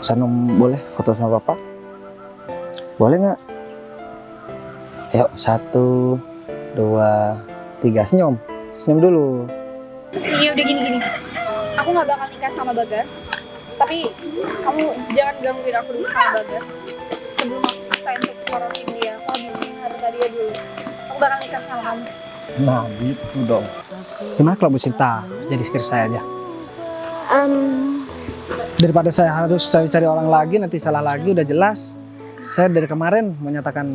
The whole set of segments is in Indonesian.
Sanom boleh foto sama papa? Boleh nggak? Yuk, 1, 2, 3, senyum. Senyum dulu. Iya udah gini. Aku nggak bakal nikah sama Bagas. Tapi kamu jangan gangguin aku dulu sama Bagas. Sebelum aku selesai untuk keluarin dia, aku habisin harta dia dulu. Aku bakal nikah sama kamu. Nah, gitu dong. Gimana kalau Bu Cinta jadi istri saya aja? Daripada saya harus cari-cari orang lagi, nanti salah lagi, udah jelas. Saya dari kemarin menyatakan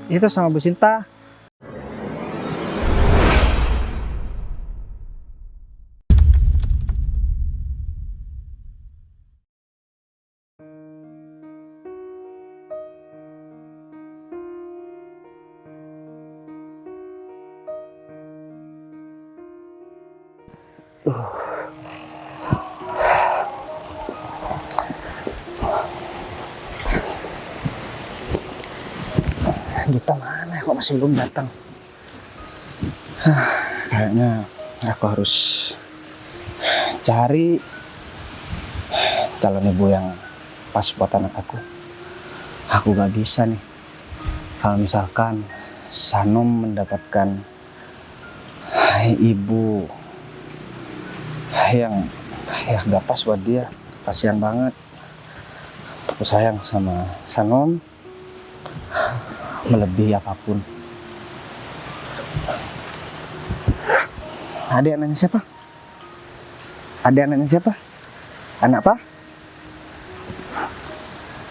itu sama Bu Cinta. Gita mana? Kok masih belum datang? Kayaknya aku harus cari calon ibu yang pas buat anak aku. Aku gak bisa nih. Kalau misalkan Sanom mendapatkan ibu yang gak pas buat dia, kasihan banget. Aku sayang sama Sanom melebihi apapun. Adik anaknya siapa? Adik anaknya siapa? Anak apa?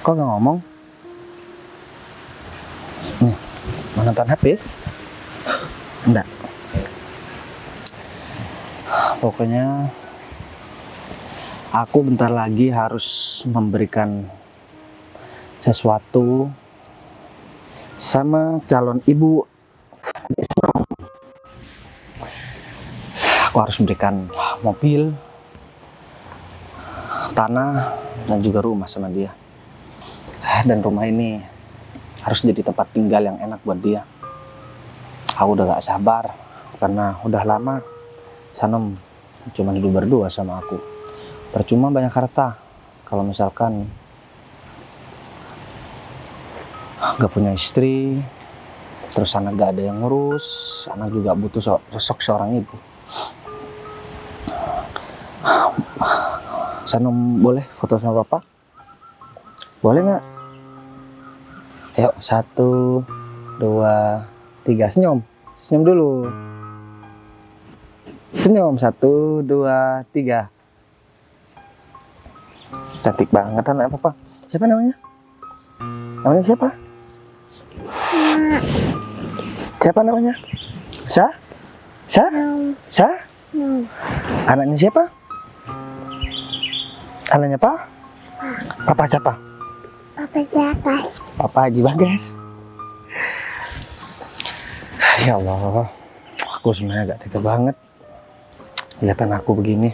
Kok gak ngomong? Nih, mau nonton HP? Enggak. Pokoknya aku bentar lagi harus memberikan sesuatu sama calon ibu. Aku harus memberikan mobil, tanah, dan juga rumah sama dia. Dan rumah ini harus jadi tempat tinggal yang enak buat dia. Aku udah gak sabar karena udah lama Sanom cuma hidup berdua sama aku. Percuma banyak harta kalau misalkan gak punya istri, terus anak gak ada yang ngurus, anak juga butuh sosok seorang ibu. Sanom boleh foto sama papa? Boleh nggak? Ayo, 1, 2, 3, senyum. Senyum dulu. Senyum, 1, 2, 3. Cantik banget anak papa. Siapa namanya? Namanya siapa? Siapa namanya? Sa? Anaknya siapa? Anaknya Pak? Papa siapa? Papa Bagas. Papa Haji Bagas. Ya Allah, aku sebenarnya gak tega banget kelihatan aku begini.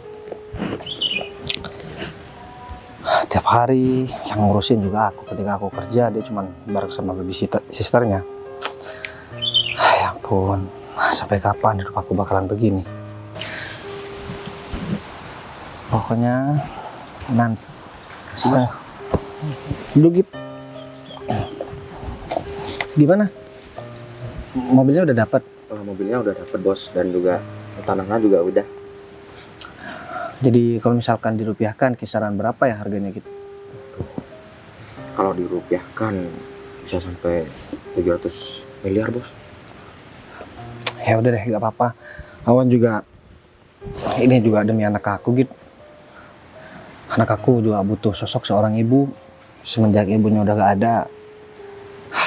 Tiap hari yang ngurusin juga aku. Ketika aku kerja, dia cuma bareng sama baby sisternya. Ya ampun, sampai kapan hidup aku bakalan begini? Pokoknya nanti dulu gimana? Mobilnya udah dapat? Mobilnya udah dapat bos, dan juga tanahnya juga udah. Jadi kalau misalkan dirupiahkan kisaran berapa ya harganya gitu? Kalau dirupiahkan bisa sampai 300 miliar bos. Ya udah deh, nggak apa-apa. Awan juga ini juga demi anak aku gitu. Anak aku juga butuh sosok seorang ibu. Semenjak ibunya udah gak ada,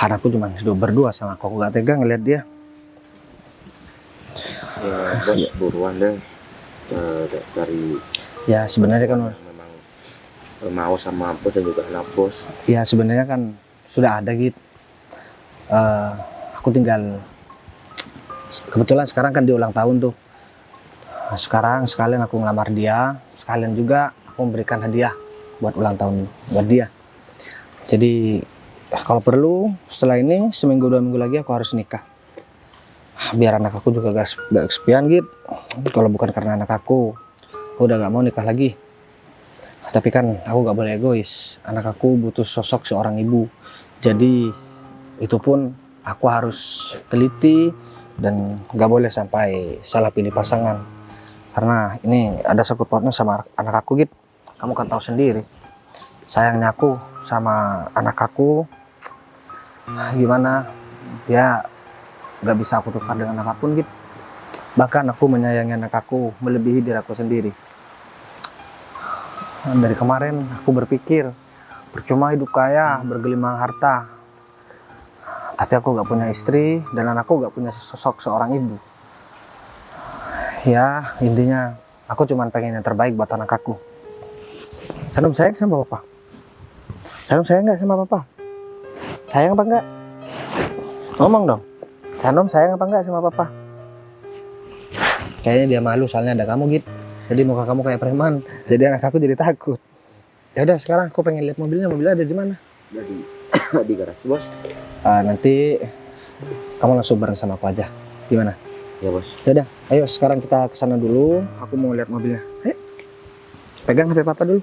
anakku cuma hidup berdua sama aku gak tega ngeliat dia. Ya bos, buruan deh dari. Ya sebenarnya kan memang mau sama bos dan juga anak bos. ya sebenarnya kan sudah ada gitu. Aku tinggal, kebetulan sekarang kan dia ulang tahun tuh. Sekarang sekalian aku ngelamar dia, sekalian juga aku memberikan hadiah buat ulang tahun buat dia. Jadi kalau perlu setelah ini seminggu 2 minggu lagi aku harus nikah. Biar anak aku juga gak kesepian gitu. Kalau bukan karena anak aku udah gak mau nikah lagi. Tapi kan aku gak boleh egois. Anak aku butuh sosok seorang ibu. Jadi itu pun aku harus teliti dan gak boleh sampai salah pilih pasangan. Karena ini ada sangkut pautnya sama anak aku gitu. Kamu kan tahu sendiri. Sayangnya aku sama anak aku gimana, dia gak bisa aku tukar dengan apapun gitu. Bahkan aku menyayangi anak aku melebihi diri aku sendiri. Dari kemarin aku berpikir percuma hidup kaya bergelimang harta, tapi aku gak punya istri dan anakku gak punya sosok seorang ibu. Ya intinya aku cuma pengen yang terbaik buat anak aku. Sanom sayang sama papa? Sanom sayang gak sama papa? Sayang apa enggak? Ngomong dong. Sanom sayang apa enggak sama papa? Kayaknya dia malu soalnya ada kamu gitu. Jadi muka kamu kayak preman. Jadi anak aku jadi takut. Ya udah sekarang aku pengen lihat mobilnya. Mobilnya ada di mana? Di garasi, Bos. Nanti kamu langsung bareng sama aku aja. Gimana? Ya, Bos. Ya udah, ayo sekarang kita ke sana dulu. Aku mau lihat mobilnya. Ayo. Pegang HP papa dulu.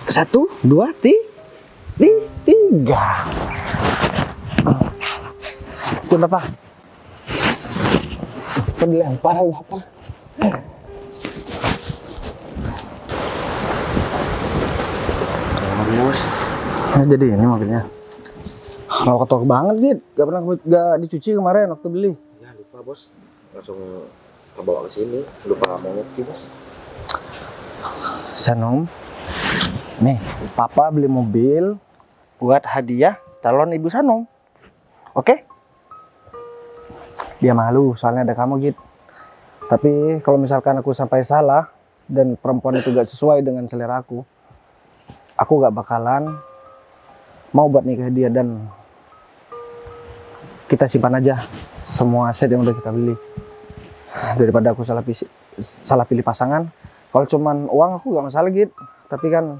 1, 2, 3. Coba papa. Kok dilempar apa? Mobilnya, Bos. Nah, jadi ini mobilnya. Kalau kotor banget gitu, gak dicuci kemarin waktu beli. Ya, lupa, Bos. Langsung kebawa ke sini. Lupa mau ngopi, Bos. Sanom, nih papa beli mobil buat hadiah calon ibu Sanom. Oke? Dia malu soalnya ada kamu gitu. Tapi kalau misalkan aku sampai salah dan perempuan itu gak sesuai dengan selera aku gak bakalan mau buat nikah dia dan kita simpan aja semua aset yang udah kita beli daripada aku salah pilih pasangan. Kalau cuman uang aku gak masalah gitu, tapi kan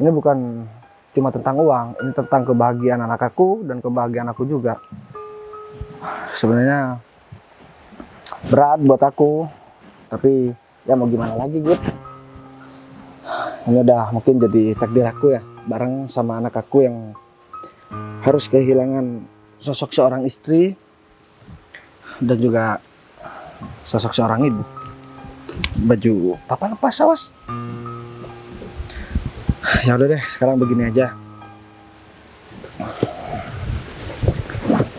ini bukan cuma tentang uang, ini tentang kebahagiaan anak aku dan kebahagiaan aku juga. Sebenarnya berat buat aku, tapi ya mau gimana lagi gitu. Ini udah mungkin jadi takdir aku ya, bareng sama anak aku yang harus kehilangan sosok seorang istri dan juga sosok seorang ibu. Baju papa lepas, awas. Ya udah deh, sekarang begini aja.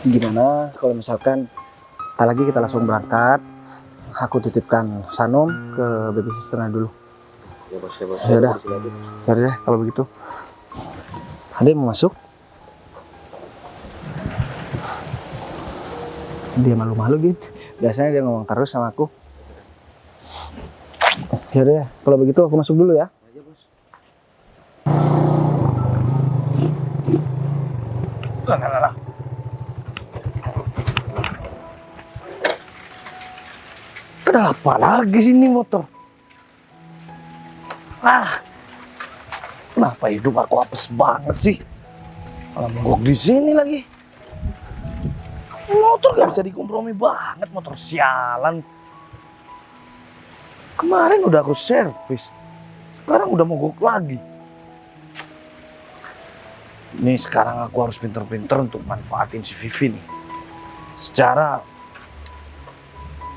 Gimana kalau misalkan tak lagi kita langsung berangkat? Aku titipkan Sanom ke baby sisternya dulu. Ya, Bos. Ya, Bos. Ya udah. Di sini aja. Ya udah deh kalau begitu. Ada yang mau masuk? Dia malu-malu gitu. Biasanya dia ngomong terus sama aku. Ya udah, kalau begitu aku masuk dulu ya. Aja, Bos. Lah. Kenapa lagi sini motor? Kenapa hidup aku apes banget sih? Malah mogok di sini lagi. Motor gak bisa dikompromi banget, motor sialan. Kemarin udah aku servis, sekarang udah mogok lagi. Nih sekarang aku harus pinter-pinter untuk manfaatin si Vivi nih. Secara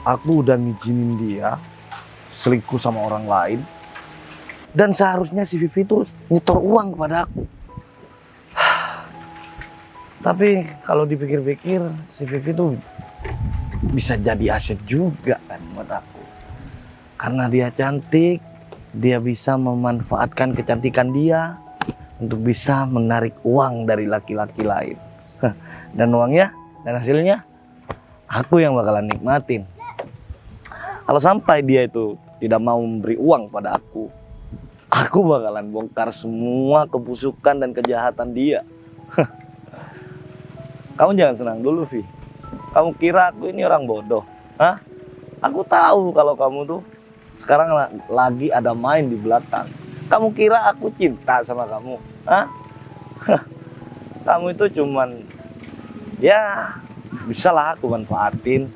aku udah ngizinin dia selingkuh sama orang lain. Dan seharusnya si Vivi itu nyetor uang kepada aku. Tapi kalau dipikir-pikir si Vivi itu bisa jadi aset juga kan buat aku. Karena dia cantik, dia bisa memanfaatkan kecantikan dia untuk bisa menarik uang dari laki-laki lain. Dan uangnya dan hasilnya aku yang bakalan nikmatin. Kalau sampai dia itu tidak mau memberi uang pada aku bakalan bongkar semua kebusukan dan kejahatan dia. Kamu jangan senang dulu, Vi. Kamu kira aku ini orang bodoh? Hah? Aku tahu kalau kamu tuh sekarang lagi ada main di belakang. Kamu kira aku cinta sama kamu? Hah? Kamu itu cuman ya bisa lah aku manfaatin.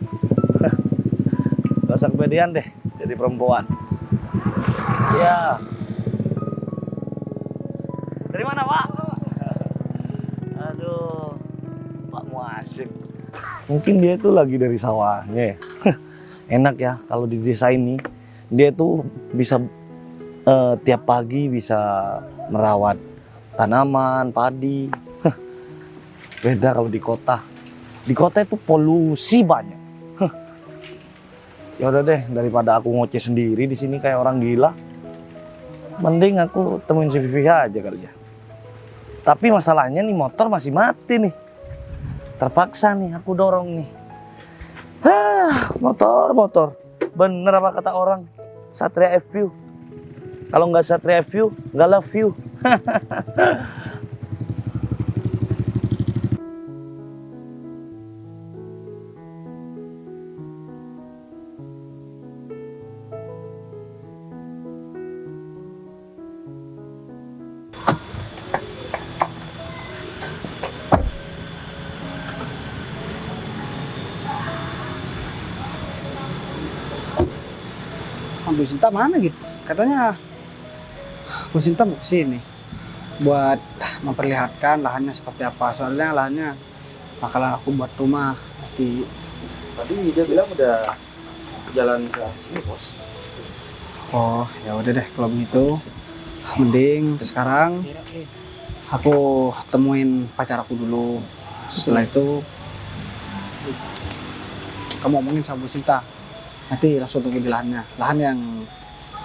Gak usah kepedean deh jadi perempuan. Ya. Dari mana, Pak? Aduh, Pak Muasik. Mungkin dia tuh lagi dari sawahnya ya. Enak ya kalau di desa ini. Dia tuh bisa tiap pagi bisa merawat tanaman, padi. Beda kalau di kota. Di kota itu polusi banyak. Ya udah deh, daripada aku ngoceh sendiri di sini kayak orang gila, mending aku temuin si Vivi aja kali ya. Tapi masalahnya nih motor masih mati nih. Terpaksa nih aku dorong nih. Motor. Bener apa kata orang? Satria FU. Kalau nggak Satria FU, nggak love you. Bu Sinta mana gitu? Katanya Bu Sinta mau kesini buat memperlihatkan lahannya seperti apa. Soalnya lahannya bakalan aku buat rumah nanti. Tadi dia bilang udah jalan ke sini, Bos. Oh ya udah deh kalau begitu. Mending sekarang aku temuin pacar aku dulu. Setelah itu kamu ngomongin sama Bu Sinta. Nanti langsung tunggu di lahannya. Lahan yang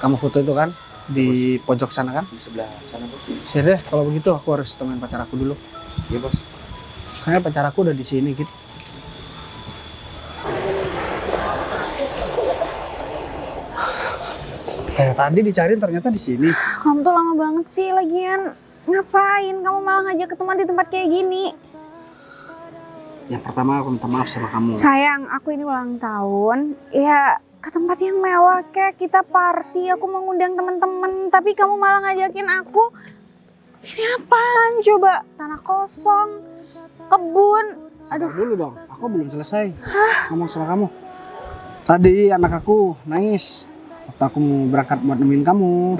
kamu foto itu kan di pojok sana kan? Di sebelah sana, Bos. Ya deh, kalau begitu aku harus temuin pacar aku dulu. Iya, Bos. Kayaknya pacar aku udah di sini gitu. Tadi dicariin ternyata di sini. Kamu tuh lama banget sih lagian. Ngapain kamu malah ngajak ketemuan di tempat kayak gini? Yang pertama aku minta maaf sama kamu. Sayang, aku ini ulang tahun. Ya, ke tempat yang mewah kayak kita party. Aku mengundang teman-teman, tapi kamu malah ngajakin aku. Ini apaan coba? Tanah kosong, kebun. Sabar dulu dong, aku belum selesai ngomong sama kamu. Tadi anak aku nangis waktu aku mau berangkat buat nemenin kamu.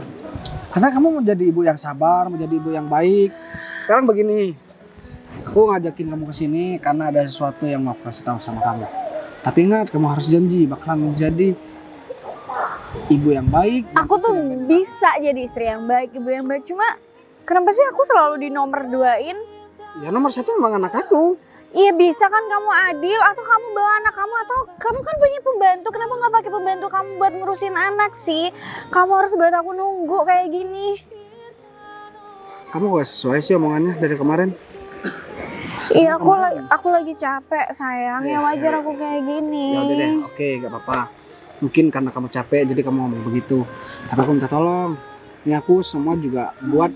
Karena kamu mau jadi ibu yang sabar, mau jadi ibu yang baik. Sekarang begini, aku ngajakin kamu ke sini karena ada sesuatu yang mau aku kasih tahu sama kamu. Tapi ingat, kamu harus janji bakalan menjadi ibu yang baik. Aku tuh bisa jadi istri yang baik, ibu yang baik. Cuma kenapa sih aku selalu di nomor 2-in? Ya nomor 1 memang anak aku. Iya bisa kan kamu adil, atau kamu bawa anak kamu, atau kamu kan punya pembantu. Kenapa nggak pakai pembantu kamu buat ngurusin anak sih? Kamu harus buat aku nunggu kayak gini. Kamu gak sesuai sih omongannya dari kemarin. Iya aku lagi capek sayang, ya wajar aku kayak gini. Ya udah deh, oke, gak apa-apa. Mungkin karena kamu capek jadi kamu ngomong begitu. Tapi aku minta tolong. Ini aku semua juga buat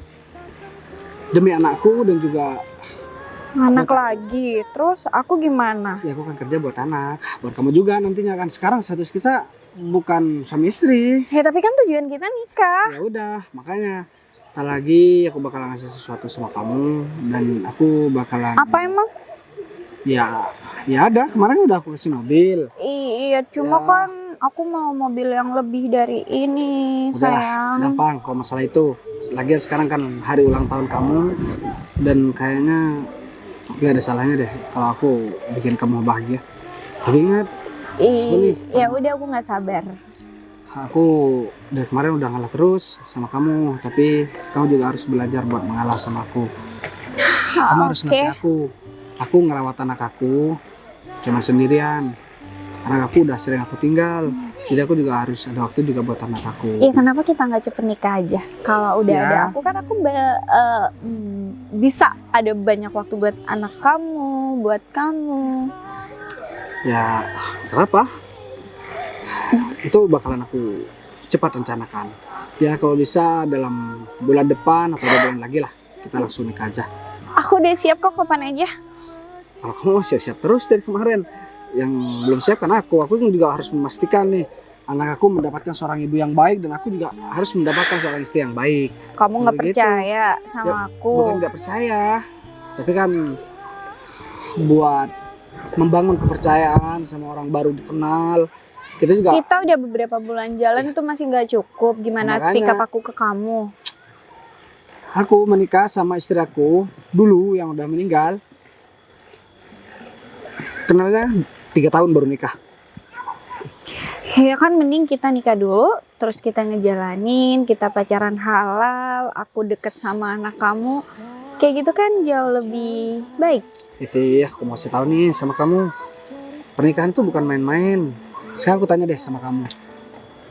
demi anakku dan juga Anak lagi, terus aku gimana? ya aku kan kerja buat anak, buat kamu juga nantinya kan. Sekarang status kita bukan suami istri. Ya tapi kan tujuan kita nikah. Ya udah, makanya tak lagi aku bakalan ngasih sesuatu sama kamu dan aku bakalan Apa emang? ya ada kemarin udah aku kasih mobil. Iya, cuma Ya. kan aku mau mobil yang lebih dari ini, Udah sayang. gampang kalau masalah itu. Lagian sekarang kan hari ulang tahun kamu dan kayaknya gak ada salahnya deh kalau aku bikin kamu bahagia. Tapi ingat, Boleh. Ya udah aku nggak sabar. aku dari kemarin udah ngalah terus sama kamu, tapi kamu juga harus belajar buat mengalah sama aku. Kamu harus ngerti aku. Aku ngerawat anak aku cuma sendirian. Anak aku udah sering aku tinggal, jadi aku juga harus ada waktu juga buat anak aku. Iya, kenapa kita nggak cepet nikah aja? Kalau udah Ya. ada aku kan aku bisa ada banyak waktu buat anak kamu, buat kamu. Ya, gak apa. Itu bakalan aku cepat rencanakan. Ya kalau bisa dalam bulan depan atau 2 bulan lagi lah kita langsung nikah aja. Aku udah siap kok, kapan aja. Kalau kamu masih siap terus dari kemarin, yang belum siap kan aku juga harus memastikan nih anak aku mendapatkan seorang ibu yang baik dan aku juga harus mendapatkan seorang istri yang baik. Kamu nggak Begitu. percaya sama Ya, aku? Bukan nggak percaya, tapi kan buat membangun kepercayaan sama orang baru dikenal, Kita juga Kita udah beberapa bulan jalan tuh masih nggak cukup. Gimana Makanya. sikap aku ke kamu? aku menikah sama istri aku dulu yang udah meninggal. Kenalnya 3 tahun baru nikah. Ya kan mending kita nikah dulu, terus kita ngejalanin, kita pacaran halal, aku deket sama anak kamu. Kayak gitu kan jauh lebih baik. Vivi, aku mau kasih tahu nih sama kamu. Pernikahan itu bukan main-main. Sekarang aku tanya deh sama kamu.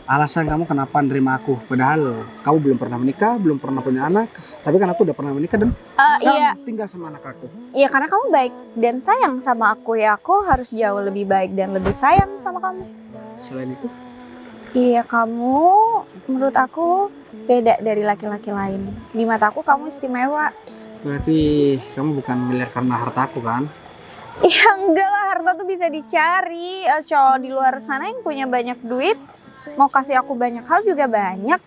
Alasan kamu kenapa nerima aku? Padahal kamu belum pernah menikah, belum pernah punya anak. Tapi kan aku udah pernah menikah dan sekarang Iya, tinggal sama anak aku. iya karena kamu baik dan sayang sama aku, ya aku harus jauh lebih baik dan lebih sayang sama kamu. Selain itu, Iya, kamu menurut aku beda dari laki-laki lain. Di mata aku kamu istimewa. berarti kamu bukan miliar karena harta aku kan? Ya enggak lah, harta tuh bisa dicari. Cowok di luar sana yang punya banyak duit mau kasih aku banyak hal juga banyak.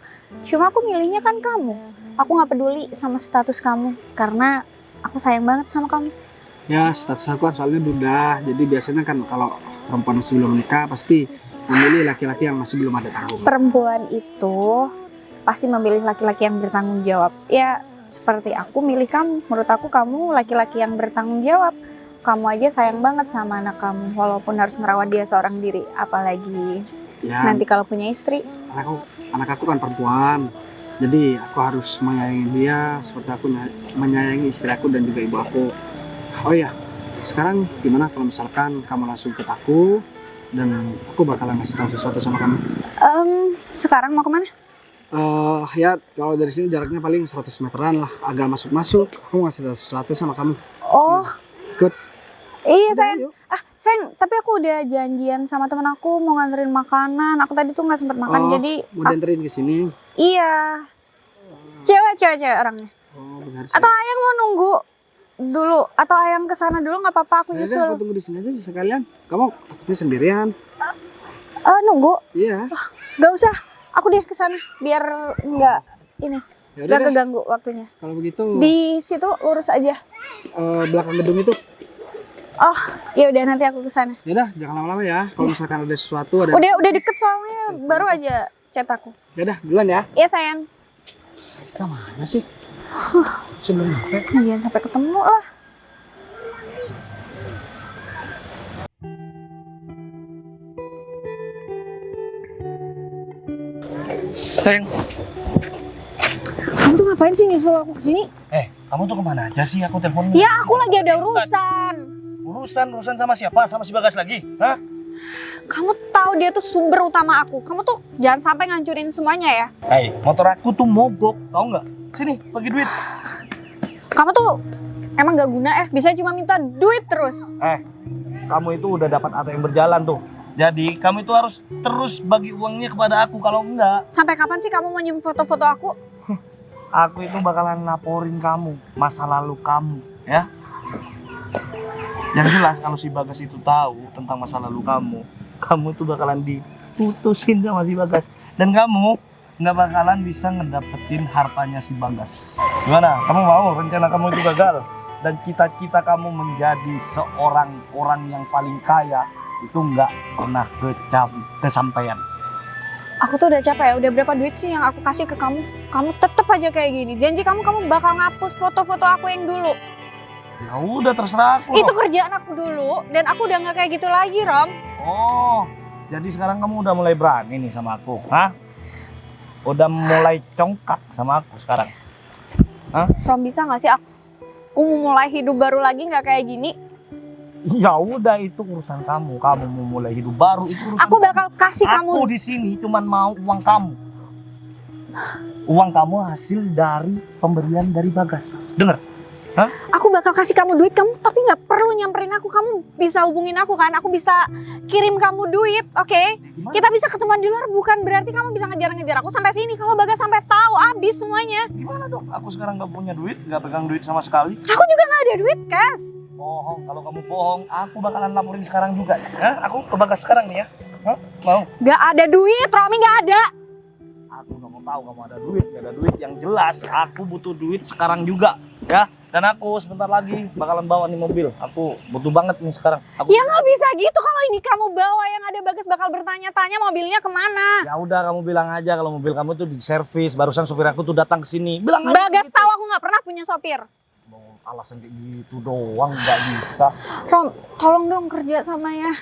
Cuma aku milihnya kan kamu. Aku nggak peduli sama status kamu karena aku sayang banget sama kamu. Ya, status aku kan soalnya duda. Jadi biasanya kan kalau perempuan masih belum menikah pasti memilih laki-laki yang masih belum ada tanggungan. Perempuan itu pasti memilih laki-laki yang bertanggung jawab. Ya seperti aku milih kamu. Menurut aku kamu laki-laki yang bertanggung jawab. Kamu aja sayang banget sama anak kamu walaupun harus ngerawat dia seorang diri. Apalagi Ya, nanti kalau punya istri. anak aku kan perempuan. Jadi aku harus menyayangi dia seperti aku menyayangi istri aku dan juga ibu aku. Oh ya, sekarang gimana kalau misalkan kamu langsung ke aku dan aku bakalan ngasih tahu sesuatu sama kamu. Sekarang mau kemana? Ya kalau dari sini jaraknya paling 100 meteran lah, agak masuk-masuk. Aku ngasih tahu sesuatu sama kamu. Oh, Ikut. iya Udah, sayang. yuk. Sayang, tapi aku udah janjian sama temen aku mau nganterin makanan. Aku tadi tuh nggak sempet makan, Oh, jadi Mau dianterin ke sini. iya. Cewek orangnya. Oh, benar sih. Atau Ayang mau nunggu dulu? Atau Ayang kesana dulu nggak apa-apa, aku Ya udah, aku nyusul. tunggu di sini aja bisa kalian. Kamu takutnya sendirian. Nunggu? Iya. Gak usah. Aku deh kesana biar nggak ini, Ya udah nggak deh. keganggu waktunya. Kalau begitu Di situ lurus aja. belakang gedung itu. Oh, ya udah nanti aku kesana. Ya udah, jangan lama-lama ya. Kalau misalkan ada sesuatu ada. Udah deket soalnya, baru aja chat aku. Ya udah, duluan ya. Iya sayang. Kemana sih? Sebelum nyampe. Iya sampai ketemu lah. Sayang, Kamu tuh ngapain sih nyusul aku kesini? kamu tuh kemana aja sih? Aku teleponnya. Ya aku lagi ada urusan. Urusan sama siapa? Sama si Bagas lagi? Hah? Kamu tahu dia tuh sumber utama aku. Kamu tuh jangan sampai ngancurin semuanya ya. Hei, motor aku tuh mogok, tau nggak? Sini, bagi duit. Kamu tuh emang gak guna bisa cuma minta duit terus. Kamu itu udah dapat ATM berjalan tuh. Jadi kamu itu harus terus bagi uangnya kepada aku. Kalau enggak, Sampai kapan sih kamu mau nyimpen foto-foto aku? aku itu bakalan laporin kamu masa lalu kamu, ya. Yang jelas kalau si Bagas itu tahu tentang masa lalu kamu tuh bakalan diputusin sama si Bagas. Dan kamu nggak bakalan bisa ngedapetin hartanya si Bagas. Gimana? Kamu mau rencana kamu itu gagal? Dan cita-cita kamu menjadi seorang orang yang paling kaya itu nggak pernah kesampaian. Aku tuh udah capek ya. Udah berapa duit sih yang aku kasih ke kamu? Kamu tetep aja kayak gini. Janji kamu bakal ngapus foto-foto aku yang dulu. Ya udah terserah aku. Itu kerjaan aku dulu dan aku udah nggak kayak gitu lagi, Rom. Oh, jadi sekarang kamu udah mulai berani nih sama aku, hah? Udah mulai congkak sama aku sekarang. Rom, bisa nggak sih aku mau mulai hidup baru lagi nggak kayak gini? Ya udah, itu urusan kamu. Kamu mau mulai hidup baru itu urusan Aku bakal kasih kamu. kamu. Aku di sini cuman mau uang kamu. Uang kamu hasil dari pemberian dari Bagas. Dengar? Aku bakal kasih kamu duit kamu, tapi nggak perlu nyamperin aku. Kamu bisa hubungin aku kan? Aku bisa kirim kamu duit, oke? Gimana? Kita bisa ketemuan di luar, bukan berarti kamu bisa ngejar-ngejar aku sampai sini. Kalau Bagas sampai tahu, habis semuanya. Gimana dong? Aku sekarang nggak punya duit, nggak pegang duit sama sekali. Aku juga nggak ada duit, Kas. Bohong. Kalau kamu bohong, aku bakalan laporin sekarang juga. Hah? Aku ke Bagas sekarang nih ya. Hah? Mau? Nggak ada duit, Romi nggak ada. Aku nggak mau tahu kamu ada duit, gak ada duit. Yang jelas aku butuh duit sekarang juga, ya. Dan aku sebentar lagi bakalan bawa nih mobil. Aku butuh banget nih sekarang. Aku... Ya nggak bisa gitu, kalau ini kamu bawa yang ada Bagas bakal bertanya-tanya mobilnya kemana. Ya udah kamu bilang aja kalau mobil kamu tuh di servis. Barusan supir aku tuh datang ke sini. Bilang aja Bagas gitu. tahu aku nggak pernah punya sopir. Mau alasan kayak gitu doang nggak bisa. Rom, tolong dong kerja sama ya.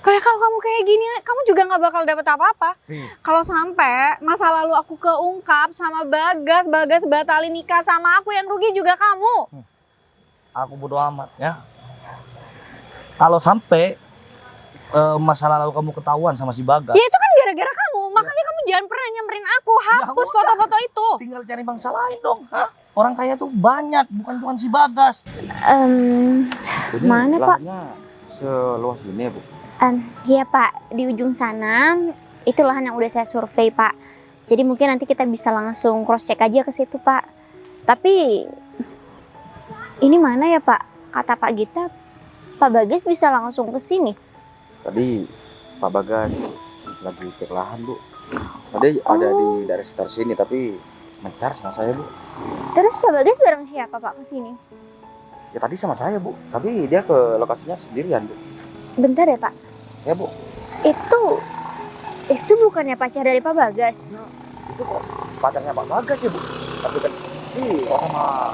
Kayak kalau kamu kayak gini, kamu juga nggak bakal dapet apa-apa. Kalau sampai masa lalu aku keungkap sama Bagas, Bagas batalin nikah sama aku, yang rugi juga kamu. Aku bodo amat ya. Kalau sampai masa lalu kamu ketahuan sama si Bagas, Ya itu kan gara-gara kamu, makanya kamu jangan pernah nyamperin aku, hapus udah. foto-foto itu. tinggal cari bangsa lain dong. Hah? Orang kaya tuh banyak, bukan si Bagas. Ini Mana, Pak? lahannya seluas ini ya, Bu? Iya Pak, di ujung sana itu lahan yang udah saya survei Pak. Jadi mungkin nanti kita bisa langsung cross check aja ke situ Pak. Tapi ini mana ya Pak? Kata Pak Gita, Pak Bagas bisa langsung ke sini. Tadi Pak Bagas lagi cek lahan, Bu. Tadi ada di daerah sekitar sini, tapi mencar sama saya, Bu. Terus Pak Bagas bareng siapa Pak ke sini? Ya tadi sama saya, Bu. Tapi dia ke lokasinya sendirian, Bu. Bentar ya Pak. Ya, Bu. Itu bukannya pacar dari Pak Bagas? Itu kok pacarnya Pak Bagas ya, Bu. Tapi kan sih sama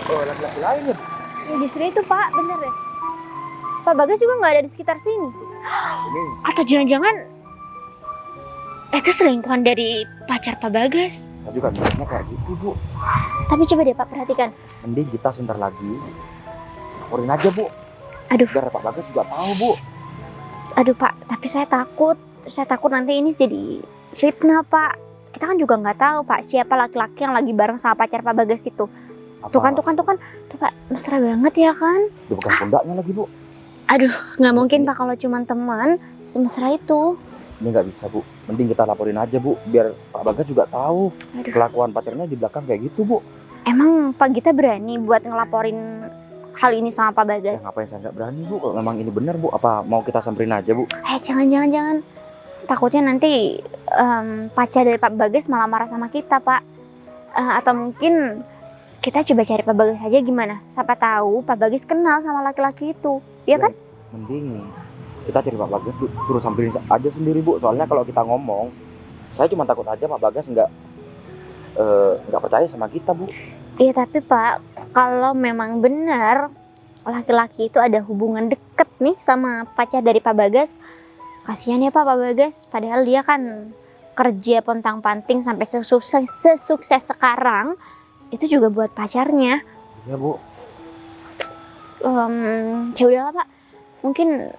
laki-laki lain ya, Bu. Ya justru itu Pak, bener deh. Pak Bagas juga nggak ada di sekitar sini. Ini Atau jangan-jangan itu selingkuhan dari pacar Pak Bagas? saya juga mikirnya kayak gitu, Bu. Tapi coba deh Pak perhatikan. Mending kita sebentar lagi laporin aja, Bu. Aduh. Biar Pak Bagas juga tahu, Bu. Aduh Pak, tapi saya takut nanti ini jadi fitnah Pak. Kita kan juga nggak tahu Pak siapa laki-laki yang lagi bareng sama pacar Pak Bagas itu. Apa? Tuh kan, Pak mesra banget ya kan? Dia bukan pundaknya lagi, Bu. Aduh, nggak mungkin Pak kalau cuma teman semesra itu. Ini nggak bisa, Bu. Mending kita laporin aja, Bu. Biar Pak Bagas juga tahu Aduh. kelakuan pacarnya di belakang kayak gitu, Bu. Emang Pak Gita berani buat ngelaporin hal ini sama Pak Ya Bagas? ngapain saya nggak berani, Bu? Kalau memang ini benar, Bu. Apa mau kita samperin aja, Bu? Jangan. Takutnya nanti pacar dari Pak Bagas malah marah sama kita Pak. Atau mungkin kita coba cari Pak Bagas aja gimana? Siapa tahu Pak Bagas kenal sama laki-laki itu, ya kan? Mending kita cari Pak Bagas, Bu. Suruh samperin aja sendiri, Bu. Soalnya kalau kita ngomong, saya cuma takut aja Pak Bagas nggak percaya sama kita, Bu. Iya tapi Pak, kalau memang benar laki-laki itu ada hubungan deket nih sama pacar dari Pak Bagas, kasihan ya Pak Bagas. Padahal dia kan kerja pontang-panting sampai sesukses sekarang, itu juga buat pacarnya. Iya, Bu. Ya udahlah Pak, mungkin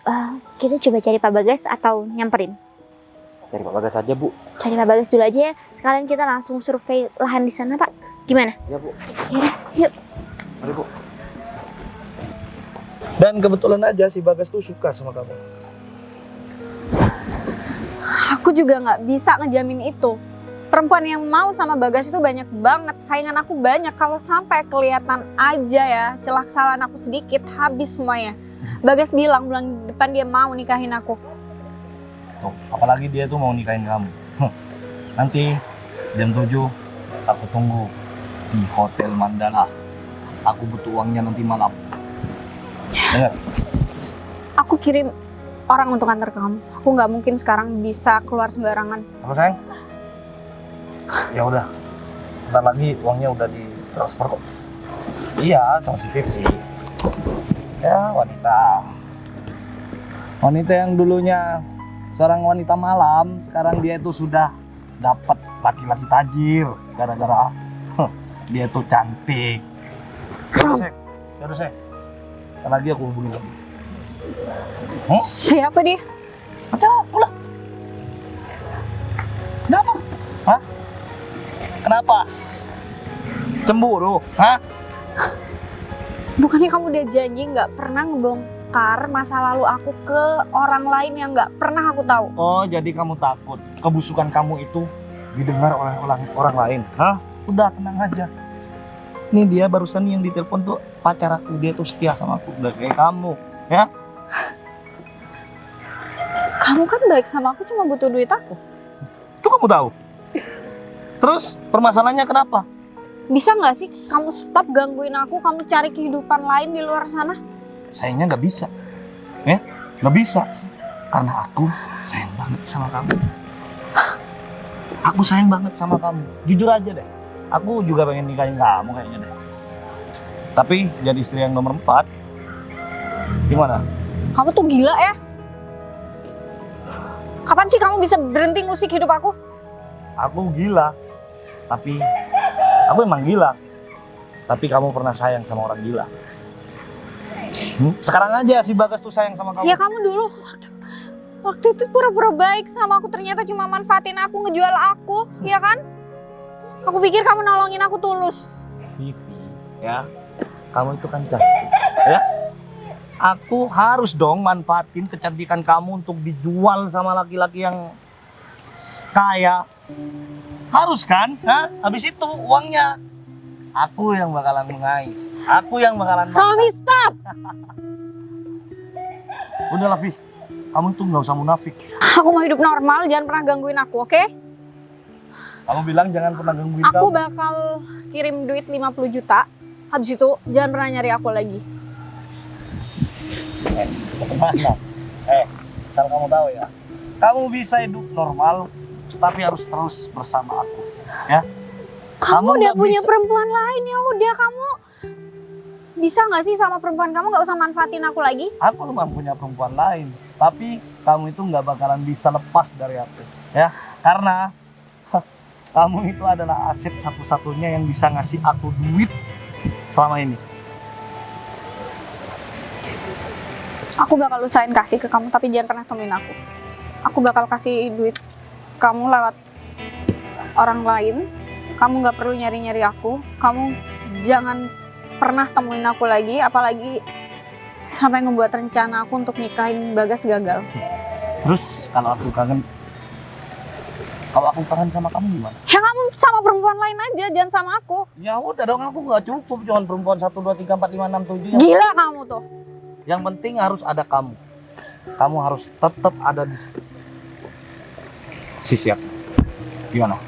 kita coba cari Pak Bagas atau nyamperin. Cari Pak Bagas aja, Bu. Cari Pak Bagas dulu aja ya. Sekalian kita langsung survei lahan di sana Pak. Gimana? Iya, Bu. Yaudah, yuk. Mari, Bu. Dan kebetulan aja si Bagas tuh suka sama kamu. Aku juga nggak bisa ngejamin itu. Perempuan yang mau sama Bagas itu banyak banget, saingan aku banyak. Kalau sampai kelihatan aja ya celah kesalahan aku sedikit, habis semuanya. Bagas bilang bulan depan dia mau nikahin aku. Tuh, apalagi dia tuh mau nikahin kamu. Nanti jam 7 aku tunggu di Hotel Mandala. Aku butuh uangnya nanti malam. Dengar? Aku kirim orang untuk antar kamu. Aku nggak mungkin sekarang bisa keluar sembarangan. Apa sayang? Ya udah. Bentar lagi uangnya udah ditransfer kok. Iya, sama si Vivi. Ya, wanita yang dulunya seorang wanita malam, sekarang dia itu sudah dapat laki-laki tajir gara-gara dia tuh cantik. Ya udah sayang. Bentar lagi aku hubungin lagi. Siapa dia? Pacar aku lah. Kenapa? Hah? Kenapa? Cemburu? Hah? Bukannya kamu udah janji nggak pernah ngebongkar masa lalu aku ke orang lain yang nggak pernah aku tahu? Oh, jadi kamu takut kebusukan kamu itu didengar oleh orang lain? Hah? Udah, tenang aja. Nih dia barusan yang ditelepon tuh pacar aku, dia tuh setia sama aku, udah kayak kamu, ya? Kamu kan baik sama aku, cuma butuh duit aku. Itu kamu tahu? Terus permasalahannya kenapa? Bisa nggak sih kamu stop gangguin aku, kamu cari kehidupan lain di luar sana? Sayangnya nggak bisa. Ya, nggak bisa. Karena aku sayang banget sama kamu. Aku sayang banget sama kamu. Jujur aja deh. Aku juga pengen nikahin kamu kayaknya deh. Tapi jadi istri yang nomor 4, gimana? Kamu tuh gila ya? Kapan sih kamu bisa berhenti ngusik hidup aku? Aku gila. Tapi aku emang gila. Tapi kamu pernah sayang sama orang gila. Sekarang aja si Bagas tuh sayang sama kamu. Ya kamu dulu waktu itu pura-pura baik sama aku, ternyata cuma manfaatin aku, ngejual aku, ya kan? Aku pikir kamu nolongin aku tulus. Vivi, ya. Kamu itu kan cantik, ya. Aku harus dong manfaatin kecantikan kamu untuk dijual sama laki-laki yang kaya. Harus kan? Hah? Habis itu uangnya aku yang bakalan mengais. Aku yang bakalan makan. Rami, stop! Udah lah, Vi. Kamu tuh nggak usah munafik. Aku mau hidup normal, jangan pernah gangguin aku, oke? Kamu bilang jangan pernah gangguin Aku kamu. bakal kirim duit 50 juta. Habis itu jangan pernah nyari aku lagi. Kemana? Asal kamu tahu ya. Kamu bisa hidup normal, tapi harus terus bersama aku. Ya. Kamu udah nggak punya bisa- perempuan lain, ya udah kamu bisa nggak sih sama perempuan kamu, nggak usah manfaatin aku lagi? Aku memang punya perempuan lain, tapi kamu itu nggak bakalan bisa lepas dari aku, ya, karena kamu itu adalah aset satu-satunya yang bisa ngasih aku duit selama ini. Aku bakal usahain kasih ke kamu, tapi jangan pernah temuin aku. Aku bakal kasih duit kamu lewat orang lain. Kamu nggak perlu nyari-nyari aku. Kamu jangan pernah temuin aku lagi, apalagi sampai ngebuat rencana aku untuk nikahin Bagas gagal. Terus kalau aku kangen sama kamu gimana? Ya kamu sama perempuan lain aja, jangan sama aku. Ya udah dong, aku nggak cukup cuman perempuan 1, 2, 3, 4, 5, 6, 7. Gila kamu tuh. Yang penting harus ada kamu. Kamu harus tetap ada di sisi aku. Gimana?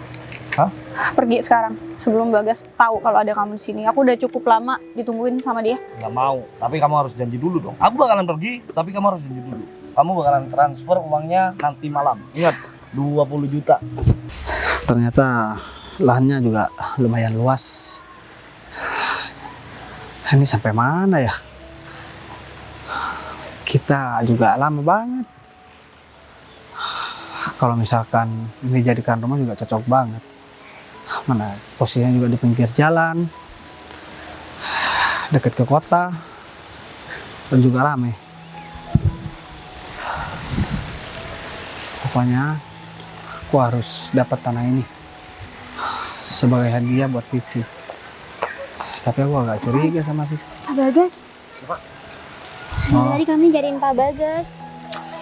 Pergi sekarang sebelum Bagas tahu kalau ada kamu di sini. Aku udah cukup lama ditungguin sama dia. Nggak mau, tapi kamu harus janji dulu dong. Aku bakalan pergi, tapi kamu harus janji dulu. Kamu bakalan transfer uangnya nanti malam. Ingat, 20 juta. Ternyata lahannya juga lumayan luas. Ini sampai mana ya? Kita juga lama banget. Kalau misalkan ini jadikan rumah juga cocok banget. Mana posisinya juga di pinggir jalan, dekat ke kota, dan juga rame. Pokoknya aku harus dapat tanah ini sebagai hadiah buat Vivi. Tapi aku agak curiga sama Vivi. Pak Bagas. Oh. Tadi kami cariin Pak Bagas.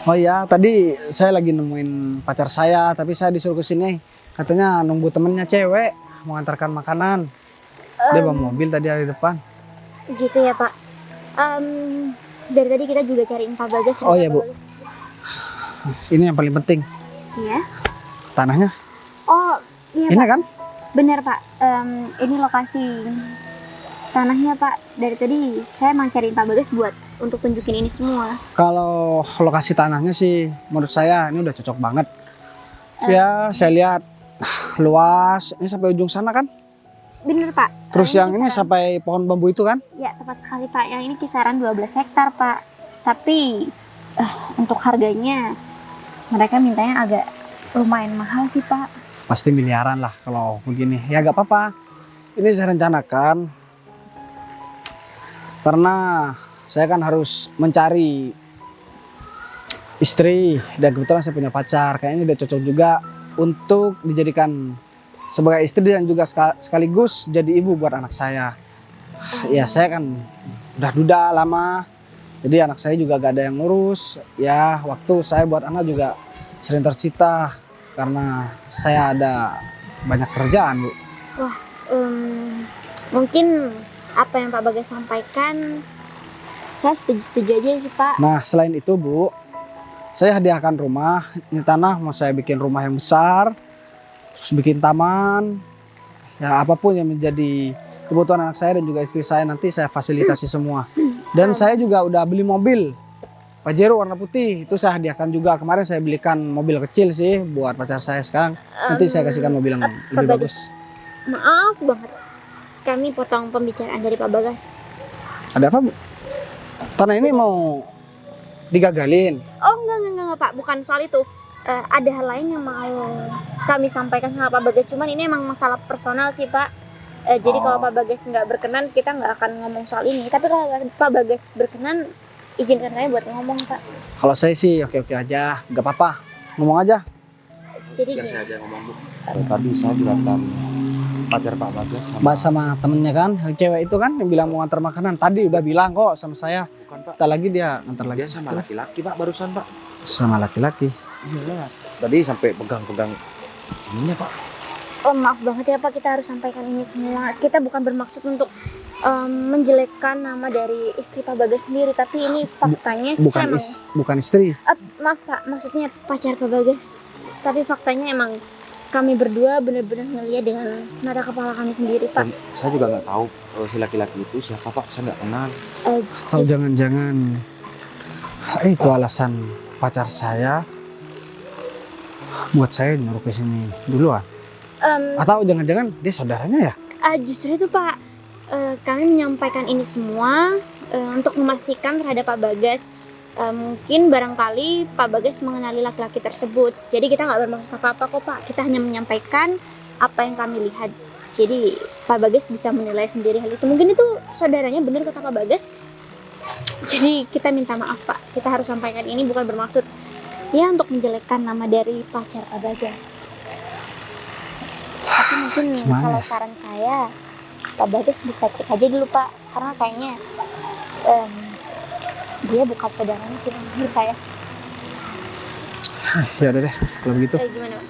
Oh iya, tadi saya lagi nemuin pacar saya, tapi saya disuruh ke sini. Katanya nunggu temennya cewek mau antarkan makanan. Dia bawa mobil tadi ada di depan. Gitu ya Pak. Dari tadi kita juga cariin Pak Bagas. Oh iya, Pak Bu. Bagas. Ini yang paling penting, Iya. tanahnya. Oh iya Ini Pak. kan? Bener Pak. Ini lokasi tanahnya Pak. Dari tadi saya emang cariin Pak Bagas buat untuk tunjukin ini semua. Kalau lokasi tanahnya sih menurut saya ini udah cocok banget. Ya, saya lihat luas. Ini sampai ujung sana kan? Bener Pak. Terus yang ini kisaran- sampai pohon bambu itu kan? Ya tepat sekali Pak. Yang ini kisaran 12 hektar Pak. Tapi untuk harganya mereka mintanya agak lumayan mahal sih Pak. Pasti miliaran lah kalau begini. Ya nggak apa-apa. Ini saya rencanakan karena saya kan harus mencari istri dan kebetulan saya punya pacar. Kayaknya udah cocok juga untuk dijadikan sebagai istri dan juga sekaligus jadi ibu buat anak saya. Ya saya kan udah duda lama. Jadi anak saya juga gak ada yang ngurus. Ya waktu saya buat anak juga sering tersita karena saya ada banyak kerjaan, Bu. Mungkin apa yang Pak Bagas sampaikan saya setuju aja sih Pak. Nah selain itu, Bu, saya hadiahkan rumah. Ini tanah mau saya bikin rumah yang besar. terus bikin taman, ya apapun yang menjadi kebutuhan anak saya dan juga istri saya nanti saya fasilitasi semua. Dan saya juga udah beli mobil Pajero warna putih, itu saya hadiahkan juga. Kemarin saya belikan mobil kecil sih buat pacar saya. Sekarang nanti saya kasihkan mobil yang lebih bagus. Maaf banget, kami potong pembicaraan dari Pak Bagas. Ada apa, Bu? Tanah ini mau digagalin. Oh enggak Pak, bukan soal itu. Ada hal lain yang mau kami sampaikan sama Pak Bagas, cuman ini emang masalah personal sih Pak. Jadi kalau Pak Bagas nggak berkenan, kita nggak akan ngomong soal ini. Tapi kalau Pak Bagas berkenan, izinkan saya buat ngomong Pak. Kalau saya sih oke-oke aja, nggak apa-apa. Ngomong aja. Jadi Biar gini, saya aja ngomong bu. Tadi saya kelihatan pacar Pak Bagas Sama temennya kan, yang cewek itu kan yang bilang mau ngantar makanan. Tadi udah bilang kok sama saya. bukan Pak. Ntar lagi dia ngantar lagi. Dia sama laki-laki Pak barusan Pak. Sama laki-laki. Iya. Tadi sampai pegang-pegang sininya Pak. oh maaf banget ya Pak, kita harus sampaikan ini semua. Kita bukan bermaksud untuk menjelekkan nama dari istri Pak Bagas sendiri, tapi ini faktanya Bukan emang, bukan istri. maaf Pak, maksudnya pacar Pak Bagas. Tapi faktanya emang kami berdua benar-benar ngeliat dengan mata kepala kami sendiri Pak. Dan saya juga nggak tahu si laki-laki itu siapa Pak. Saya nggak kenal. Atau jangan-jangan itu alasan pacar saya buat saya nyuruh ke sini duluan. Atau jangan-jangan dia saudaranya ya? Justru itu Pak, kami menyampaikan ini semua untuk memastikan terhadap Pak Bagas. Mungkin barangkali Pak Bagas mengenali laki-laki tersebut. Jadi kita nggak bermaksud apa-apa kok Pak. Kita hanya menyampaikan apa yang kami lihat. Jadi Pak Bagas bisa menilai sendiri hal itu. Mungkin itu saudaranya, benar kata Pak Bagas. Jadi kita minta maaf Pak. Kita harus sampaikan ini bukan bermaksud ya untuk menjelekkan nama dari pacar Pak Bagas. Tapi mungkin Gimana? kalau saran saya, Pak Bagas bisa cek aja dulu Pak. Karena kayaknya dia bukan saudaranya sih menurut saya. Ya udah deh, kalau begitu. Gimana Pak?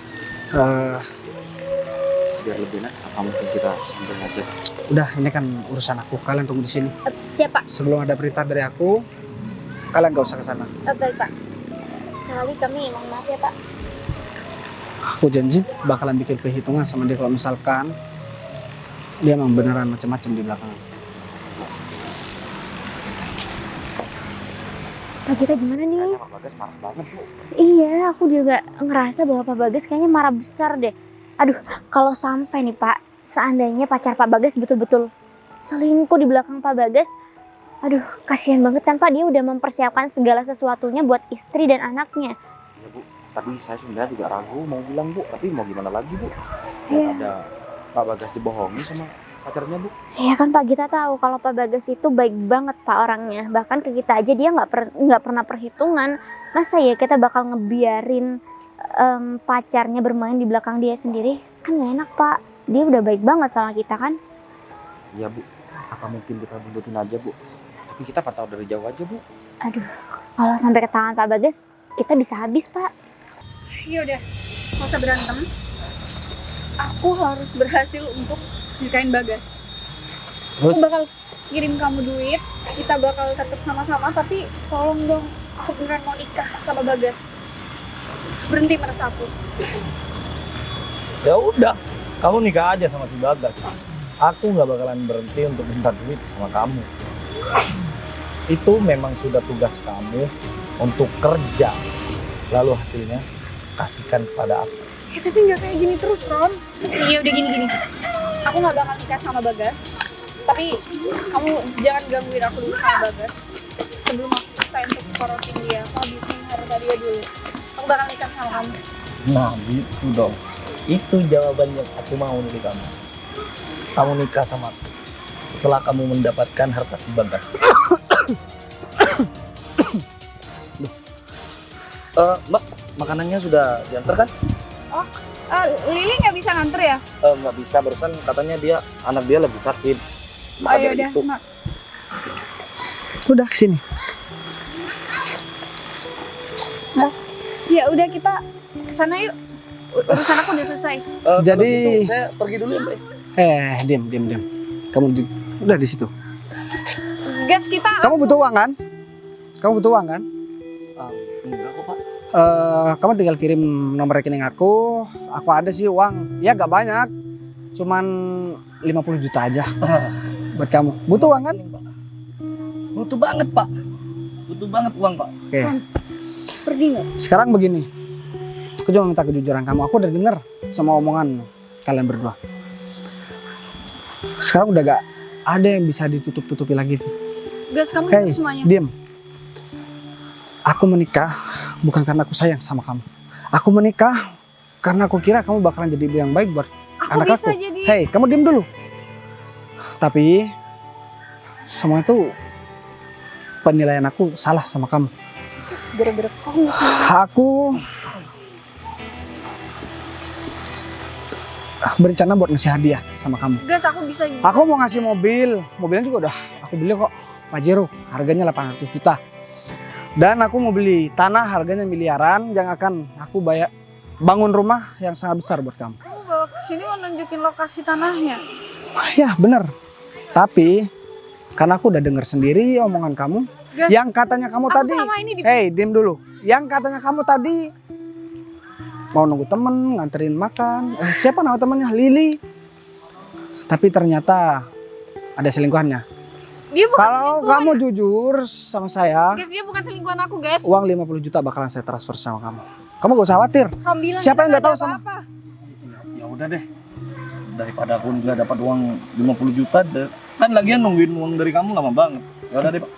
Biar lebih enak. Apa mungkin kita sambil aja. Udah, ini kan urusan aku. Kalian tunggu di sini. Siap Pak? Sebelum ada perintah dari aku, kalian gak usah ke sana. Baik Pak. Sekali lagi kami mohon maaf ya Pak. Aku janji bakalan bikin perhitungan sama dia kalau misalkan dia emang beneran macam-macam di belakang. Pak kita gimana nih? Kayaknya Pak Bagas marah banget bu. Iya, aku juga ngerasa bahwa Pak Bagas kayaknya marah besar deh. Aduh, kalau sampai nih Pak, seandainya pacar Pak Bagas betul-betul selingkuh di belakang Pak Bagas, aduh kasihan banget kan Pak, dia udah mempersiapkan segala sesuatunya buat istri dan anaknya. Ya bu. Tadi saya sebenarnya juga ragu mau bilang bu. Tapi mau gimana lagi bu? Iya. Ada Pak Bagas dibohongi sama pacarnya bu. Iya kan Pak, kita tahu kalau Pak Bagas itu baik banget Pak orangnya. Bahkan ke kita aja dia nggak pernah perhitungan. Masa ya kita bakal ngebiarin pacarnya bermain di belakang dia sendiri? Kan nggak enak Pak. Dia udah baik banget sama kita kan. Iya bu. Apa mungkin kita buntutin aja bu? Tapi kita pantau dari jauh aja bu. Aduh, kalau sampai ke tangan Pak Bagas, kita bisa habis Pak. Ya udah, nggak usah berantem. Aku harus berhasil untuk nikahin Bagas. Terus? Aku bakal kirim kamu duit, kita bakal tetap sama-sama, tapi tolong dong, aku beneran mau nikah sama Bagas. Berhenti meres aku. Ya udah, kamu nikah aja sama si Bagas. Aku nggak bakalan berhenti untuk minta duit sama kamu. Itu memang sudah tugas kamu untuk kerja. Lalu hasilnya kasihkan kepada aku. Ya tapi nggak kayak gini terus, Ron. Iya udah gini-gini. Aku nggak bakal nikah sama Bagas. Tapi kamu jangan gangguin aku dulu sama Bagas. Sebelum aku selesai untuk porotin dia, aku habisin harta dia dulu. Aku bakal nikah sama kamu. Nah gitu dong. Itu jawaban yang aku mau dari kamu. Kamu nikah sama aku setelah kamu mendapatkan harta si Bagas. Mbak, makanannya sudah diantar kan? Lili nggak bisa nganter ya? Nggak bisa, barusan katanya anak dia lagi sakit. Maka Oh dari yaudah, itu. Udah kesini. Ya udah kita kesana yuk. Urusan aku udah selesai. Kalau Jadi- gitu, saya pergi dulu ya Mbak. Diam. Kamu udah di situ. Gas kita. Kamu butuh uang kan? Kamu butuh uang kan? Enggak kok Pak. Kamu tinggal kirim nomor rekening aku ada sih uang, ya gak banyak, cuman 50 juta aja buat kamu. Butuh uang kan? Butuh banget Pak, butuh banget uang Pak. Oke. Pergi nggak? Sekarang begini, aku cuma minta kejujuran kamu. Aku udah denger sama omongan kalian berdua. Sekarang udah gak ada yang bisa ditutup-tutupi lagi. Gas, kamu Hei, dengar semuanya. diam. Aku menikah bukan karena aku sayang sama kamu. Aku menikah karena aku kira kamu bakalan jadi ibu yang baik buat Aku anak bisa aku. jadi. Hei, kamu diam dulu. Tapi semua itu penilaian aku salah sama kamu. Gara-gara kamu sih. Aku berencana buat ngasih hadiah sama kamu. Gas, aku bisa. Aku mau ngasih mobil. Mobilnya juga udah aku beli kok, Pajero. Harganya 800 juta. Dan aku mau beli tanah harganya miliaran yang akan aku bayar bangun rumah yang sangat besar buat kamu. Kamu bawa ke sini mau nunjukin lokasi tanahnya. Ya bener. Tapi karena aku udah dengar sendiri omongan kamu, Gas, yang katanya kamu aku tadi, selama ini di hei diam dulu. Yang katanya kamu tadi mau nunggu temen nganterin makan. Siapa nama temennya? Lili. Tapi ternyata ada selingkuhannya. Dia bukan Kalau selingkuhan. kamu jujur sama saya, Gas, dia bukan selingkuhan aku, guys. uang 50 juta bakalan saya transfer sama kamu. Kamu gak usah khawatir. Rom bilang Siapa kita yang nggak tahu ada sama- apa-apa. Ya udah deh, daripada aku nggak dapat uang 50 juta kan lagian nungguin uang dari kamu lama banget. Ya udah deh Pak,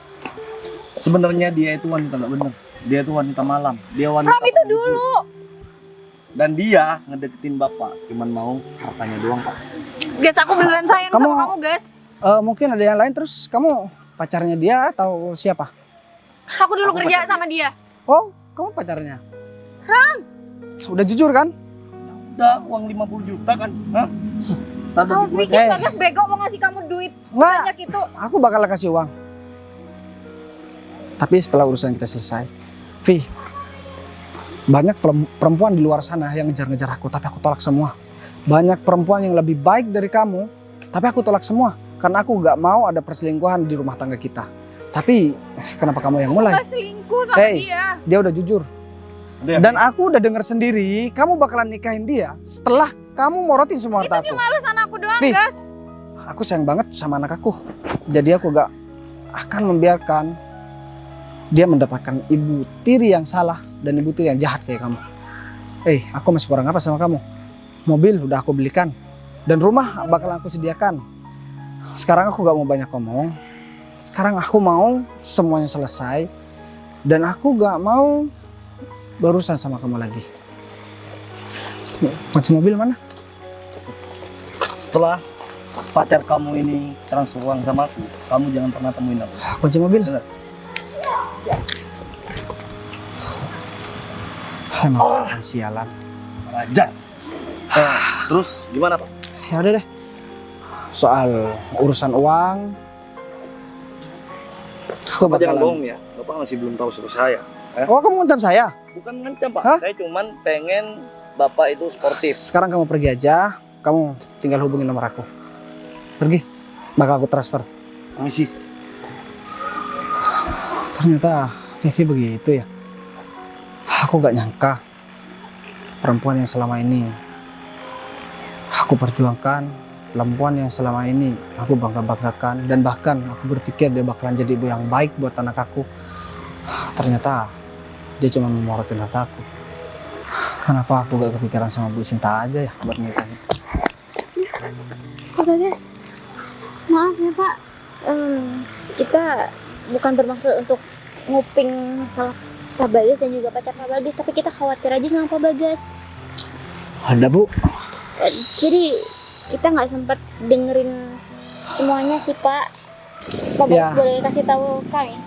sebenarnya dia itu wanita nggak bener, dia itu wanita malam, dia wanita Rom itu penipu. dulu. Dan dia ngedeketin bapak cuman mau hartanya doang Pak. Gas, aku beneran sayang Kamu- sama kamu, guys. Mungkin ada yang lain, terus kamu pacarnya dia atau siapa? Aku dulu Aku kerja pacarnya. sama dia. Oh, kamu pacarnya? Udah jujur kan? Udah uang 50 juta kan? Hah? Tadi Kamu gue pikir Eh. Bagas bego mau ngasih kamu duit Enggak, sebanyak itu? aku bakal kasih uang. Tapi setelah urusan kita selesai. Vi, banyak perempuan di luar sana yang ngejar-ngejar aku, tapi aku tolak semua. Banyak perempuan yang lebih baik dari kamu, tapi aku tolak semua. Karena aku gak mau ada perselingkuhan di rumah tangga kita. Tapi, kenapa kamu yang mulai? Gak selingkuh sama Hey. dia. Dia udah jujur. udah, Dan aku udah dengar sendiri, kamu bakalan nikahin dia setelah kamu morotin semua harta aku. Cuma alasan aku doang, Vi. Gas. Aku sayang banget sama anak aku. Jadi aku gak akan membiarkan dia mendapatkan ibu tiri yang salah dan ibu tiri yang jahat kayak kamu. Aku masih kurang apa sama kamu? Mobil udah aku belikan dan rumah bakal aku sediakan. Sekarang aku gak mau banyak ngomong. Sekarang aku mau semuanya selesai dan aku gak mau berurusan sama kamu lagi. Kunci mobil mana? setelah pacar kamu ini transfer uang sama aku, kamu jangan pernah temuin aku. Kunci mobil. Dengar. Emang sialan. Raja. Terus gimana Pak? Ya udah deh. Soal urusan uang, aku Bapak jangan bakalan. bohong ya, Bapak masih belum tahu siapa saya. Oh, kamu ngancam saya? Bukan ngancam Pak, Hah? saya cuman pengen Bapak itu sportif. Sekarang kamu pergi aja. Kamu tinggal hubungin nomor aku. Pergi. Bakal aku transfer. Permisi. Ternyata Vivi begitu ya. Aku gak nyangka perempuan yang selama ini aku perjuangkan, perempuan yang selama ini aku bangga-banggakan, dan bahkan aku berpikir dia bakalan jadi ibu yang baik buat anak aku. Ternyata dia cuma memorotin harta aku. Kenapa aku gak kepikiran sama Bu Sinta aja ya buat nikahin? Pak Bagas, maaf ya Pak. Kita bukan bermaksud untuk nguping salah Pak Bagas dan juga pacar Pak Bagas, tapi kita khawatir aja sama Pak Bagas. Ada Bu. Jadi kita nggak sempat dengerin semuanya sih Pak. Pak Bagas Ya. boleh kasih tahu kami?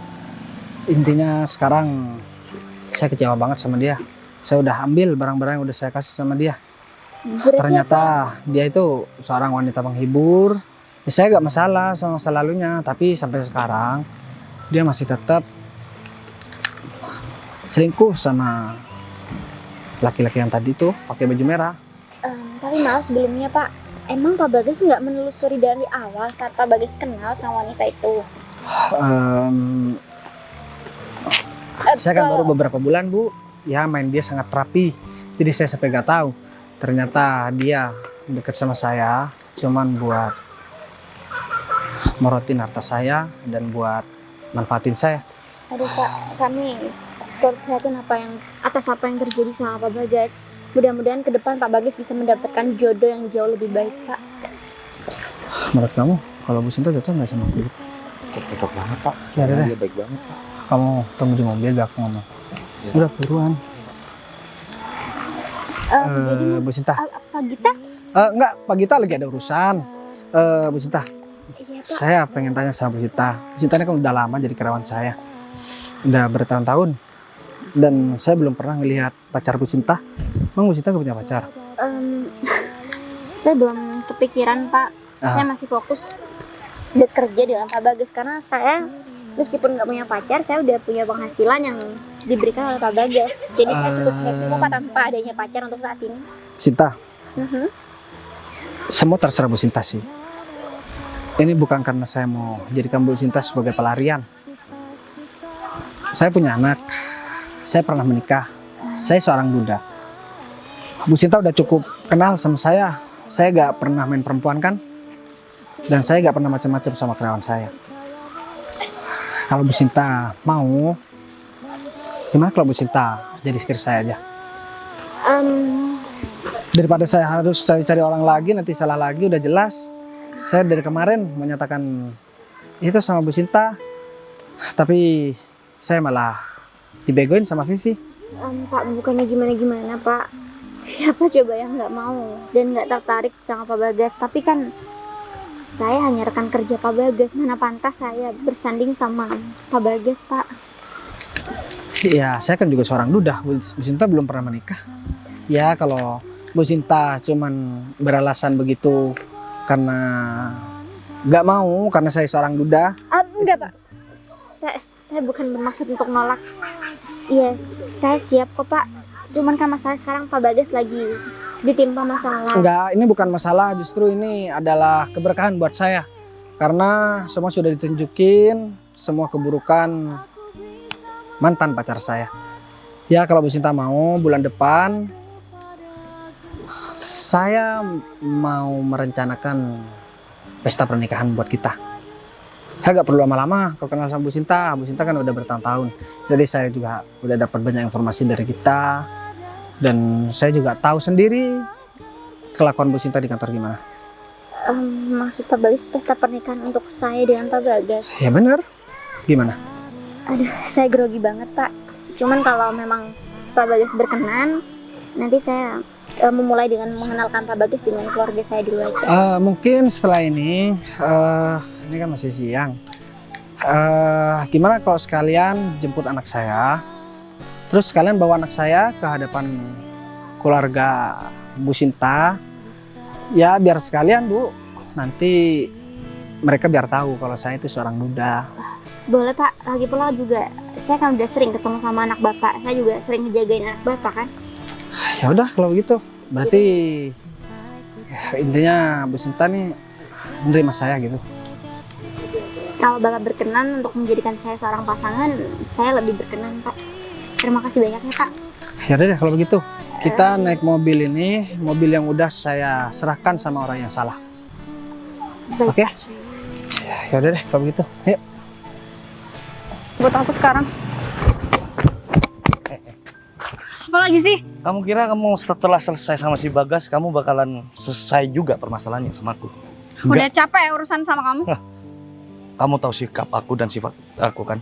Intinya sekarang saya kecewa banget sama dia. Saya udah ambil barang-barang yang udah saya kasih sama dia. Berarti Ternyata dia itu seorang wanita penghibur. Ya, saya gak masalah sama masa lalunya, tapi sampai sekarang dia masih tetap selingkuh sama laki-laki yang tadi tuh pakai baju merah. Tapi maaf sebelumnya Pak, emang Pak Bagas nggak menelusuri dari awal saat Pak Bagas kenal sama wanita itu? Saya kan baru Kalau- beberapa bulan Bu. ya main dia sangat rapi. Jadi saya sampai gak tahu. Ternyata dia dekat sama saya cuman buat morotin harta saya dan buat manfaatin saya. Aduh Pak, kami turut prihatin atas apa yang terjadi sama Pak Bagas. Mudah-mudahan ke depan Pak Bagas bisa mendapatkan jodoh yang jauh lebih baik, Pak. Menurut kamu kalau Bu Sinta cocok nggak sama aku? Cocok banget Pak. Ya udah deh. Dia baik banget Pak. Kamu tunggu di mobil gak aku ngomong. Udah buruan. Jadi Bu Sinta. Pak Gita? Enggak, Pak Gita lagi ada urusan. Bu Sinta, Iya Pak. saya pengen tanya sama Bu Sinta. Bu Sinta ini kan udah lama jadi karyawan saya. Udah bertahun-tahun. Dan saya belum pernah ngelihat pacar Bu Sinta. Emang Bu Sinta gak punya pacar? Saya belum kepikiran Pak. Saya masih fokus bekerja dengan Pak Bagas karena saya meskipun nggak punya pacar, saya udah punya penghasilan yang diberikan oleh Pak Bagas. Jadi saya cukup happy kok Pak tanpa adanya pacar untuk saat ini. Sinta, semua terserah Bu Sinta sih. Ini bukan karena saya mau jadikan Bu Sinta sebagai pelarian. Saya punya anak, saya pernah menikah, saya seorang duda. Bu Sinta udah cukup kenal sama saya gak pernah main perempuan kan? Dan saya gak pernah macam-macam sama karyawan saya. Kalau Bu Sinta mau, gimana kalau Bu Sinta jadi istri saya aja? Daripada saya harus cari-cari orang lagi, nanti salah lagi, udah jelas. Saya dari kemarin menyatakan itu sama Bu Sinta, tapi saya malah dibegoin sama Vivi. Pak, bukannya gimana-gimana Pak. Siapa coba yang nggak mau dan nggak tertarik sama Pak Bagas? Tapi kan saya hanya rekan kerja Pak Bagas. Mana pantas saya bersanding sama Pak Bagas, Pak? Ya, saya kan juga seorang duda. Bu Sinta belum pernah menikah. Ya, kalau Bu Sinta cuman beralasan begitu karena nggak mau, karena saya seorang duda. Enggak Pak. Saya bukan bermaksud untuk nolak. Iya, saya siap kok Pak. Cuman kan masalah sekarang Pak Bagas lagi ditimpa masalah. Enggak, ini bukan masalah, justru ini adalah keberkahan buat saya. Karena semua sudah ditunjukin, semua keburukan mantan pacar saya. Ya, kalau Bu Sinta mau, bulan depan saya mau merencanakan pesta pernikahan buat kita. Saya gak perlu lama-lama kalau kenal sama Bu Sinta. Bu Sinta kan udah bertahun-tahun. Jadi saya juga udah dapat banyak informasi dari kita. Dan saya juga tahu sendiri kelakuan Bu Sinta di kantor gimana. Maksud Pak Bagas pesta pernikahan untuk saya dengan Pak Bagas? Ya bener. Gimana? Aduh, saya grogi banget Pak. Cuman kalau memang Pak Bagas berkenan, nanti saya memulai dengan mengenalkan Pak Bagas dengan keluarga saya dulu aja. Mungkin setelah ini kan masih siang. Gimana kalau sekalian jemput anak saya? Terus kalian bawa anak saya ke hadapan keluarga Bu Sinta. Ya biar sekalian Bu, nanti mereka biar tahu kalau saya itu seorang duda. Boleh Pak, lagi pula juga saya kan udah sering ketemu sama anak Bapak. Saya juga sering ngejagain anak Bapak kan. Ya udah kalau begitu, berarti ya, intinya Bu Sinta nih menerima saya gitu. Kalau Bapak berkenan untuk menjadikan saya seorang pasangan, saya lebih berkenan Pak. Terima kasih banyak ya Pak. Ya udah deh kalau begitu, kita naik mobil ini, mobil yang udah saya serahkan sama orang yang salah. Baik. Oke? Ya udah deh kalau begitu, yuk. Buat aku sekarang. Apa lagi sih? Kamu kira kamu setelah selesai sama si Bagas, kamu bakalan selesai juga permasalahannya sama aku? Udah capek urusan sama kamu. Kamu tahu sikap aku dan sifat aku kan?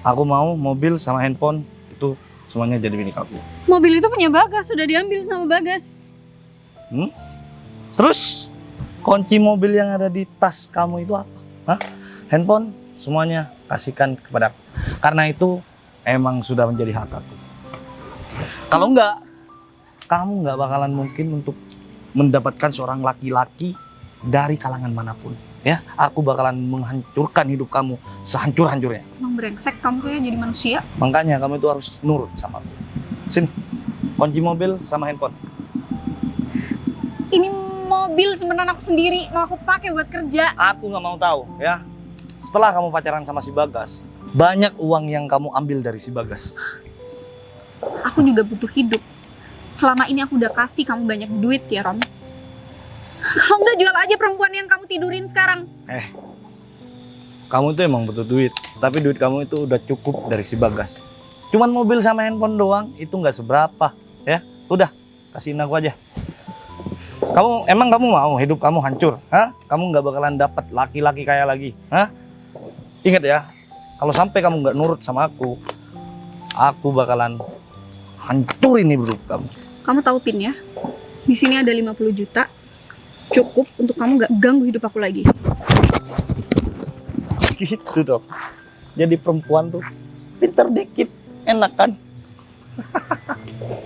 Aku mau mobil sama handphone itu semuanya jadi milik aku. Mobil itu punya Bagas, sudah diambil sama Bagas. Terus kunci mobil yang ada di tas kamu itu apa? Handphone semuanya kasihkan kepada aku. Karena itu emang sudah menjadi hak aku. Kalau enggak, kamu nggak bakalan mungkin untuk mendapatkan seorang laki-laki dari kalangan manapun. Ya, aku bakalan menghancurkan hidup kamu sehancur-hancurnya. Emang brengsek kamu tuh ya jadi manusia. Makanya kamu itu harus nurut sama aku. Sini, kunci mobil sama handphone. Ini mobil sebenarnya aku sendiri, mau aku pakai buat kerja. Aku nggak mau tahu, ya. Setelah kamu pacaran sama si Bagas, banyak uang yang kamu ambil dari si Bagas. Aku juga butuh hidup. Selama ini aku udah kasih kamu banyak duit ya, Rom. Kalau nggak jual aja perempuan yang kamu tidurin sekarang. Kamu tuh emang butuh duit, tapi duit kamu itu udah cukup dari si Bagas. Cuman mobil sama handphone doang, itu nggak seberapa, ya. Udah, kasihin aku aja. Emang kamu mau hidup kamu hancur? Hah? Kamu nggak bakalan dapat laki-laki kaya lagi, hah? Ingat ya, kalau sampai kamu nggak nurut sama aku bakalan hancurin hidup kamu. Kamu tahu pin ya? Di sini ada 50 juta. Cukup untuk kamu nggak ganggu hidup aku lagi. Gitu dong. Jadi perempuan tuh pinter dikit, enak kan?